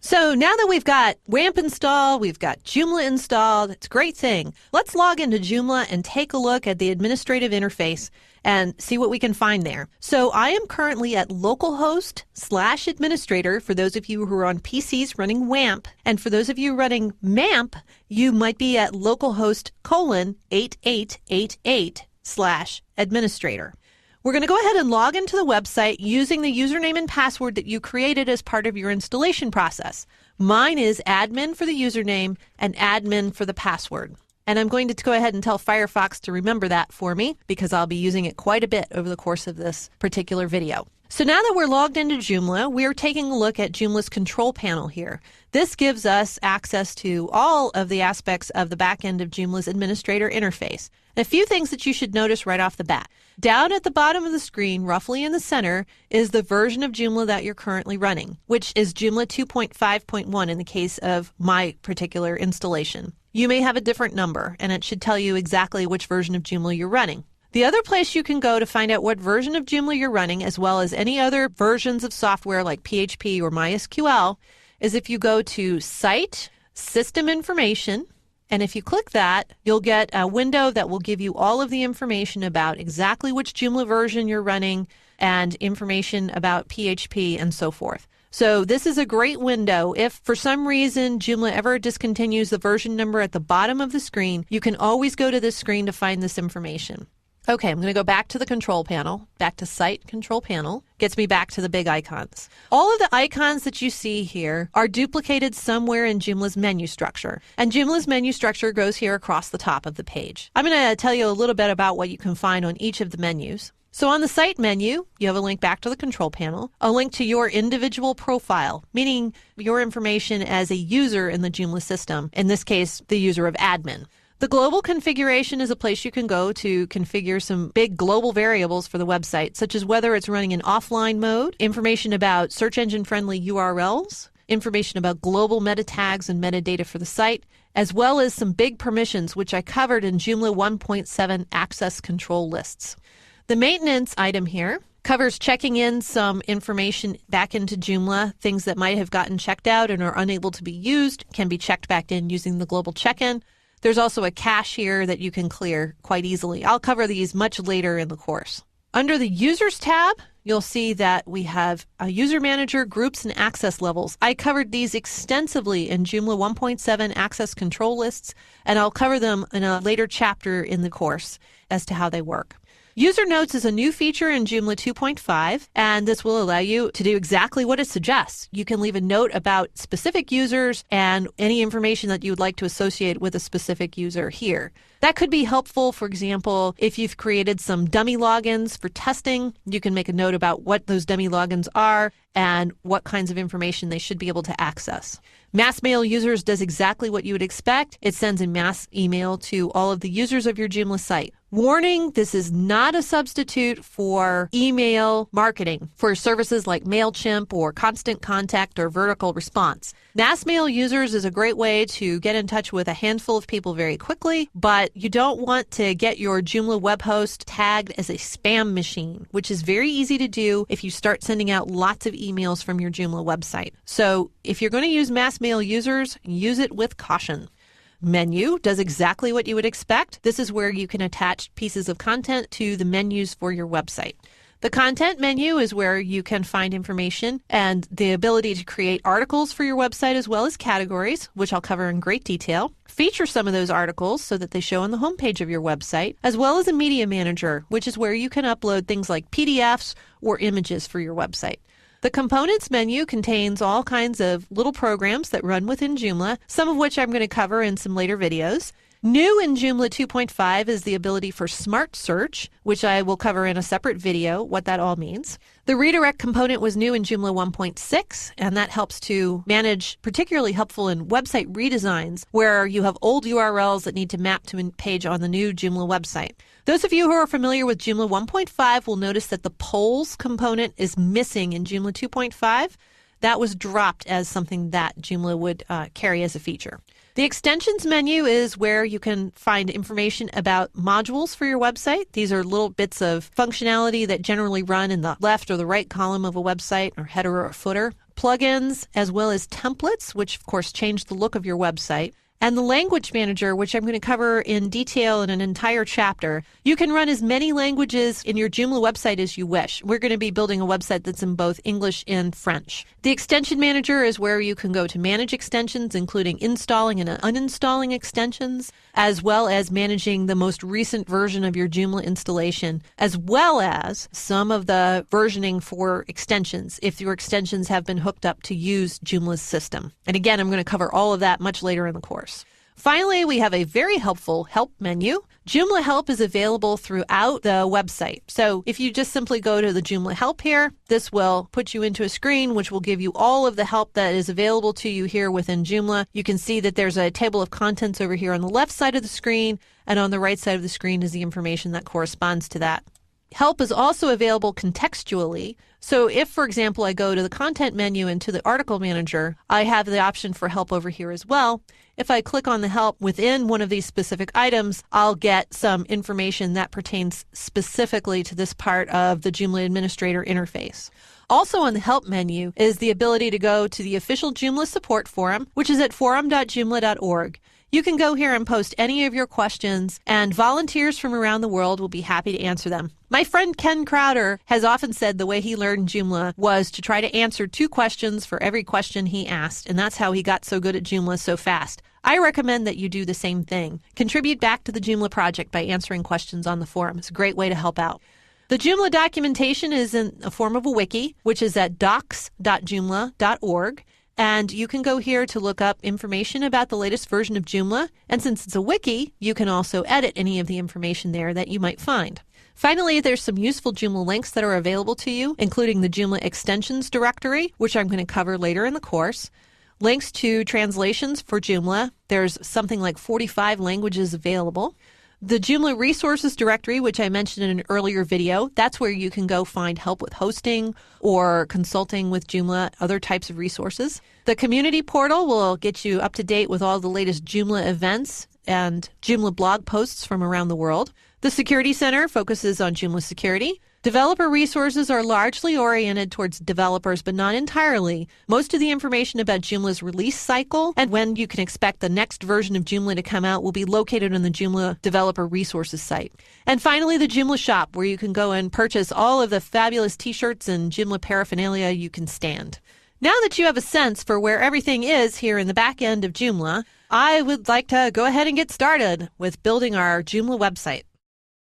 So now that we've got WAMP installed, we've got Joomla installed, it's a great thing. Let's log into Joomla and take a look at the administrative interface and see what we can find there. So I am currently at localhost/administrator for those of you who are on PCs running WAMP. And for those of you running MAMP, you might be at localhost:8888/administrator. We're going to go ahead and log into the website using the username and password that you created as part of your installation process. Mine is admin for the username and admin for the password. And I'm going to go ahead and tell Firefox to remember that for me because I'll be using it quite a bit over the course of this particular video. So now that we're logged into Joomla, we're taking a look at Joomla's control panel here. This gives us access to all of the aspects of the back end of Joomla's administrator interface. And a few things that you should notice right off the bat. Down at the bottom of the screen, roughly in the center, is the version of Joomla that you're currently running, which is Joomla 2.5.1 in the case of my particular installation. You may have a different number, and it should tell you exactly which version of Joomla you're running. The other place you can go to find out what version of Joomla you're running, as well as any other versions of software like PHP or MySQL, is if you go to Site, System Information, and if you click that, you'll get a window that will give you all of the information about exactly which Joomla version you're running and information about PHP and so forth. So this is a great window. If for some reason Joomla ever discontinues the version number at the bottom of the screen, you can always go to this screen to find this information. Okay, I'm going to go back to the control panel, back to Site Control Panel. Gets me back to the big icons. All of the icons that you see here are duplicated somewhere in Joomla's menu structure. And Joomla's menu structure goes here across the top of the page. I'm going to tell you a little bit about what you can find on each of the menus. So on the Site menu, you have a link back to the control panel, a link to your individual profile, meaning your information as a user in the Joomla system, in this case, the user of admin. The global configuration is a place you can go to configure some big global variables for the website, such as whether it's running in offline mode, information about search engine friendly URLs, information about global meta tags and metadata for the site, as well as some big permissions, which I covered in Joomla 1.7 access control lists. The maintenance item here covers checking in some information back into Joomla. Things that might have gotten checked out and are unable to be used can be checked back in using the global check-in. There's also a cache here that you can clear quite easily. I'll cover these much later in the course. Under the Users tab, you'll see that we have a User Manager, Groups, and Access Levels. I covered these extensively in Joomla 1.7 Access Control Lists, and I'll cover them in a later chapter in the course as to how they work. User Notes is a new feature in Joomla 2.5, and this will allow you to do exactly what it suggests. You can leave a note about specific users and any information that you would like to associate with a specific user here. That could be helpful, for example, if you've created some dummy logins for testing, you can make a note about what those dummy logins are and what kinds of information they should be able to access. Mass Mail Users does exactly what you would expect. It sends a mass email to all of the users of your Joomla site. Warning, this is not a substitute for email marketing for services like MailChimp or Constant Contact or Vertical Response. Mass Mail Users is a great way to get in touch with a handful of people very quickly, but you don't want to get your Joomla web host tagged as a spam machine, which is very easy to do if you start sending out lots of emails from your Joomla website. So if you're going to use Mass Mail Users, use it with caution. Menu does exactly what you would expect. This is where you can attach pieces of content to the menus for your website. The content menu is where you can find information and the ability to create articles for your website as well as categories, which I'll cover in great detail. Feature some of those articles so that they show on the homepage of your website, as well as a media manager, which is where you can upload things like PDFs or images for your website. The Components menu contains all kinds of little programs that run within Joomla, some of which I'm going to cover in some later videos. New in Joomla 2.5 is the ability for Smart Search, which I will cover in a separate video, what that all means. The redirect component was new in Joomla 1.6, and that helps to manage, particularly helpful in website redesigns, where you have old URLs that need to map to a page on the new Joomla website. Those of you who are familiar with Joomla 1.5 will notice that the polls component is missing in Joomla 2.5. That was dropped as something that Joomla would carry as a feature. The extensions menu is where you can find information about modules for your website. These are little bits of functionality that generally run in the left or the right column of a website, or header or footer. plugins, as well as templates, which of course change the look of your website, and the language manager, which I'm going to cover in detail in an entire chapter. You can run as many languages in your Joomla website as you wish. We're going to be building a website that's in both English and French. The extension manager is where you can go to manage extensions, including installing and uninstalling extensions, as well as managing the most recent version of your Joomla installation, as well as some of the versioning for extensions, if your extensions have been hooked up to use Joomla's system. And again, I'm going to cover all of that much later in the course. Finally, we have a very helpful help menu. Joomla Help is available throughout the website. So if you just simply go to the Joomla Help here, this will put you into a screen which will give you all of the help that is available to you here within Joomla. You can see that there's a table of contents over here on the left side of the screen, and on the right side of the screen is the information that corresponds to that. Help is also available contextually. So if, for example, I go to the content menu and to the article manager, I have the option for help over here as well. If I click on the help within one of these specific items, I'll get some information that pertains specifically to this part of the Joomla administrator interface. Also on the help menu is the ability to go to the official Joomla support forum, which is at forum.joomla.org. You can go here and post any of your questions, and volunteers from around the world will be happy to answer them. My friend Ken Crowder has often said the way he learned Joomla was to try to answer 2 questions for every question he asked, and that's how he got so good at Joomla so fast. I recommend that you do the same thing. Contribute back to the Joomla project by answering questions on the forum. It's a great way to help out. The Joomla documentation is in a form of a wiki, which is at docs.joomla.org. And you can go here to look up information about the latest version of Joomla. And since it's a wiki, you can also edit any of the information there that you might find. Finally, there's some useful Joomla links that are available to you, including the Joomla extensions directory, which I'm going to cover later in the course. Links to translations for Joomla. There's something like 45 languages available. The Joomla resources directory, which I mentioned in an earlier video, that's where you can go find help with hosting or consulting with Joomla, other types of resources. The community portal will get you up to date with all the latest Joomla events and Joomla blog posts from around the world. The Security Center focuses on Joomla security. Developer resources are largely oriented towards developers, but not entirely. Most of the information about Joomla's release cycle and when you can expect the next version of Joomla to come out will be located on the Joomla Developer Resources site. And finally, the Joomla shop, where you can go and purchase all of the fabulous t-shirts and Joomla paraphernalia you can stand. Now that you have a sense for where everything is here in the back end of Joomla, I would like to go ahead and get started with building our Joomla website.